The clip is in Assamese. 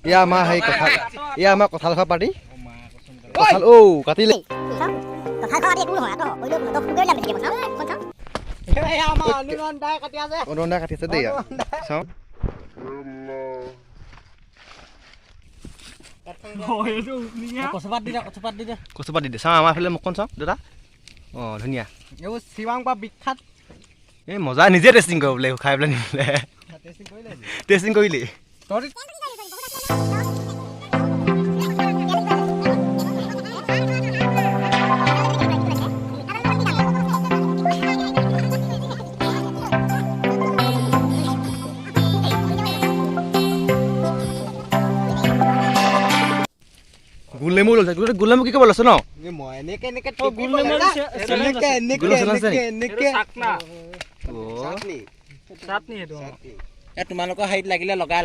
এয়া আমাৰ সেই কঁঠাল এয়া আমাৰ কঁঠাল খোৱা পাৰ্টি কঁঠাল ঔ কাটিলে অনুদাই কাটিছে দেই চাওঁ কচুপাত দি দে চাওঁ আমাৰ ফালে মুখখন চাওঁ দাদা অঁ ধুনীয়া বিখ্যাত এই মজা নিজে টেষ্টিং কৰিব বোলে খাই পেলাই নিলে টেষ্টিং কৰিলি গুলনেমু লৈছে গুলনেমু কি ক'ব লৈছে ন তোমালোকৰ হেৰিত লাগিলে লগাই